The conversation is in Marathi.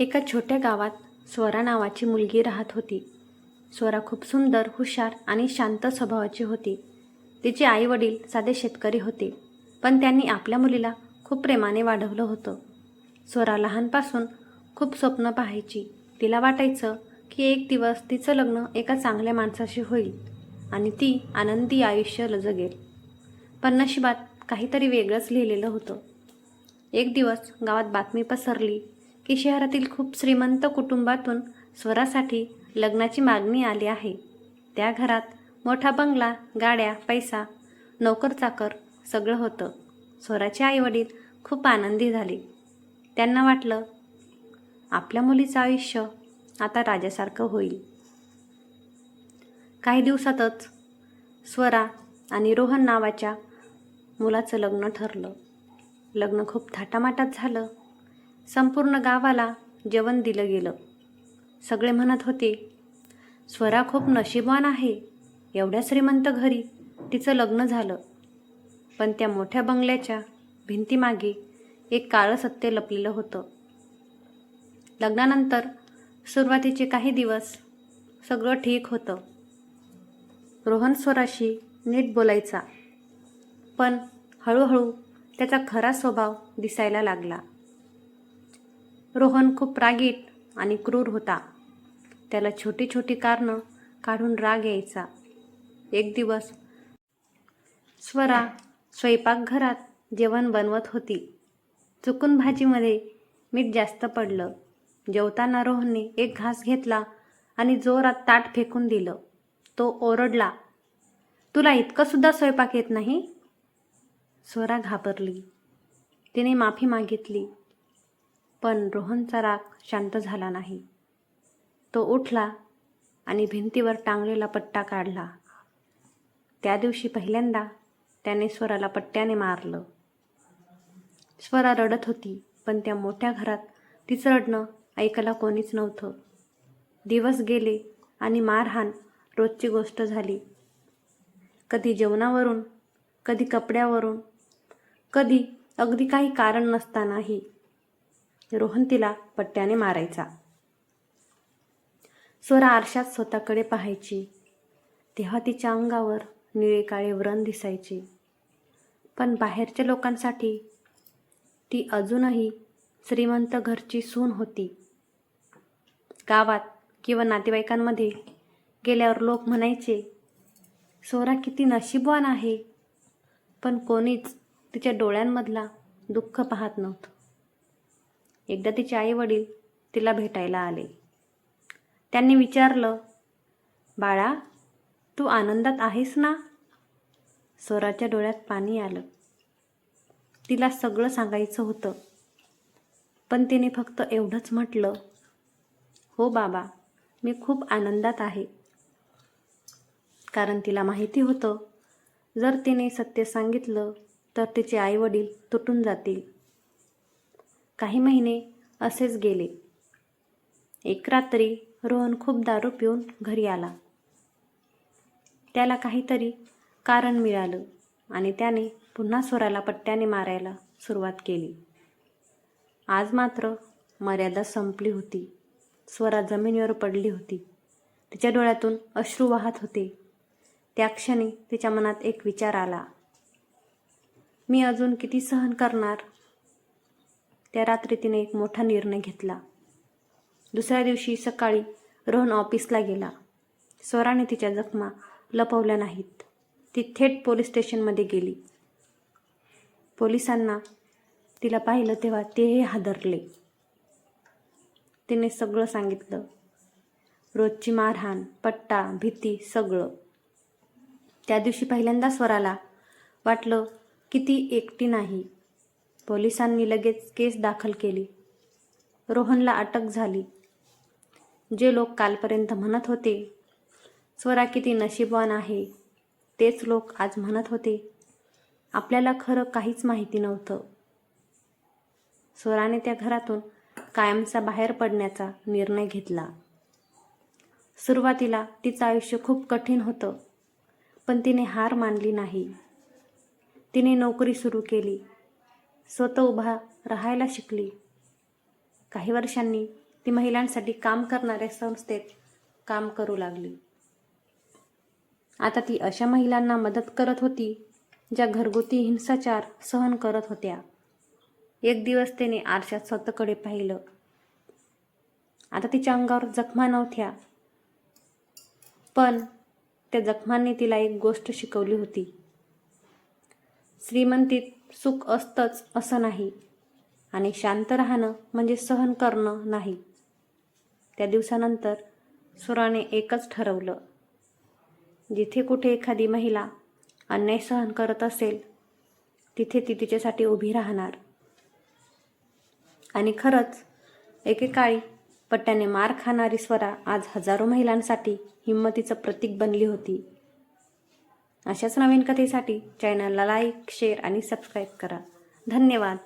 एका छोट्या गावात स्वरा नावाची मुलगी राहत होती. स्वरा खूप सुंदर, हुशार आणि शांत स्वभावाची होती. तिचे आई वडील साधे शेतकरी होते, पण त्यांनी आपल्या मुलीला खूप प्रेमाने वाढवलं होतं. स्वरा लहानपासून खूप स्वप्न पाहायची. तिला वाटायचं की एक दिवस तिचं लग्न एका चांगल्या माणसाशी होईल आणि ती आनंदी आयुष्य जगेल. पण नशिबात काहीतरी वेगळंच लिहिलेलं होतं. एक दिवस गावात बातमी पसरली की शहरातील खूप श्रीमंत कुटुंबातून स्वरासाठी लग्नाची मागणी आली आहे. त्या घरात मोठा बंगला, गाड्या, पैसा, नोकर-चाकर सगळं होतं. स्वराचे आई-वडील खूप आनंदी झाले. त्यांना वाटलं आपल्या मुलीचं आयुष्य आता राजासारखं होईल. काही दिवसातच स्वरा आणि रोहन नावाच्या मुलाचं लग्न ठरलं. लग्न खूप थाटामाटात झालं. संपूर्ण गावाला जेवण दिलं गेलं. सगळे म्हणत होते, स्वरा खूप नशीबवान आहे. एवढ्या श्रीमंत घरी तिचं लग्न झालं. पण त्या मोठ्या बंगल्याच्या भिंतीमागे एक काळं सत्य लपलेलं होतं. लग्नानंतर सुरुवातीचे काही दिवस सगळं ठीक होतं. रोहन स्वराशी नीट बोलायचा, पण हळूहळू त्याचा खरा स्वभाव दिसायला लागला. रोहन खूप रागीट आणि क्रूर होता. त्याला छोटी छोटी कारणं काढून राग यायचा. एक दिवस स्वरा स्वयंपाकघरात जेवण बनवत होती. चुकून भाजीमध्ये मीठ जास्त पडलं. जेवताना रोहनने एक घास घेतला आणि जोरात ताट फेकून दिलं. तो ओरडला, तुला इतकं सुद्धा स्वयंपाक येत नाही? स्वरा घाबरली. तिने माफी मागितली, पण रोहनचा राग शांत झाला नाही. तो उठला आणि भिंतीवर टांगलेला पट्टा काढला. त्या दिवशी पहिल्यांदा त्याने स्वराला पट्ट्याने मारलं. स्वरा रडत होती, पण त्या मोठ्या घरात तिचं रडणं ऐकायला कोणीच नव्हतं. दिवस गेले आणि मारहाण रोजची गोष्ट झाली. कधी जेवणावरून, कधी कपड्यावरून, कधी अगदी काही कारण नसतानाही रोहन तिला पट्ट्याने मारायचा. स्वरा आरशात स्वतःकडे पाहायची, तेव्हा तिच्या अंगावर निळे काळे व्रण दिसायचे. पण बाहेरच्या लोकांसाठी ती अजूनही श्रीमंत घरची सून होती. गावात किंवा नातेवाईकांमध्ये गेल्यावर लोक म्हणायचे, स्वरा किती नशीबवान आहे. पण कोणीच तिच्या डोळ्यांमधला दुःख पाहत नव्हतं. एकदा तिचे आई वडील तिला भेटायला आले. त्यांनी विचारलं, बाळा, तू आनंदात आहेस ना? स्वराच्या डोळ्यात पाणी आलं. तिला सगळं सांगायचं होतं, पण तिने फक्त एवढंच म्हटलं, हो बाबा, मी खूप आनंदात आहे. कारण तिला माहिती होतं, जर तिने सत्य सांगितलं तर तिचे आई वडील तुटून जातील. काही महिने असेच गेले. एक रात्री रोहन खूप दारू पिऊन घरी आला. त्याला काहीतरी कारण मिळालं आणि त्याने पुन्हा स्वराला पट्ट्याने मारायला सुरुवात केली. आज मात्र मर्यादा संपली होती. स्वरा जमिनीवर पडली होती. तिच्या डोळ्यातून अश्रू वाहत होते. त्या क्षणी तिच्या मनात एक विचार आला, मी अजून किती सहन करणार? त्या रात्री तिने एक मोठा निर्णय घेतला. दुसऱ्या दिवशी सकाळी रोहन ऑफिसला गेला. स्वराने तिच्या जखमा लपवल्या नाहीत. ती थेट पोलीस स्टेशनमध्ये गेली. पोलिसांना तिला पाहिलं तेव्हा तेही हादरले. तिने सगळं सांगितलं. रोजची मारहाण, पट्टा, भीती, सगळं. त्या दिवशी पहिल्यांदा स्वराला वाटलं की ती एकटी नाही. पोलिसांनी लगेच केस दाखल केली. रोहनला अटक झाली. जे लोक कालपर्यंत म्हणत होते, स्वरा किती नशीबवान आहे, तेच लोक आज म्हणत होते, आपल्याला खरं काहीच माहिती नव्हतं. स्वराने त्या घरातून कायमचा बाहेर पडण्याचा निर्णय घेतला. सुरुवातीला तिचं आयुष्य खूप कठीण होतं, पण तिने हार मानली नाही. तिने नोकरी सुरू केली. स्वतः उभा राहायला शिकली. काही वर्षांनी ती महिलांसाठी काम करणाऱ्या संस्थेत काम करू लागली. आता ती अशा महिलांना मदत करत होती ज्या घरगुती हिंसाचार सहन करत होत्या. एक दिवस तिने आरशात स्वतःकडे पाहिलं. आता तिच्या अंगावर जखमा नव्हत्या, पण त्या जखमांनी तिला एक गोष्ट शिकवली होती. श्रीमंतीत सुख असतंच असं नाही, आणि शांत राहणं म्हणजे सहन करणं नाही. त्या दिवसानंतर स्वराने एकच ठरवलं, जिथे कुठे एखादी महिला अन्याय सहन करत असेल तिथे ती तिच्यासाठी उभी राहणार. आणि खरंच एकेकाळी पट्ट्याने मार खाणारी स्वरा आज हजारो महिलांसाठी हिंमतीचं प्रतीक बनली होती. अशाच नवीन कथेसाठी चॅनलला लाईक, शेअर आणि सबस्क्राईब करा. धन्यवाद.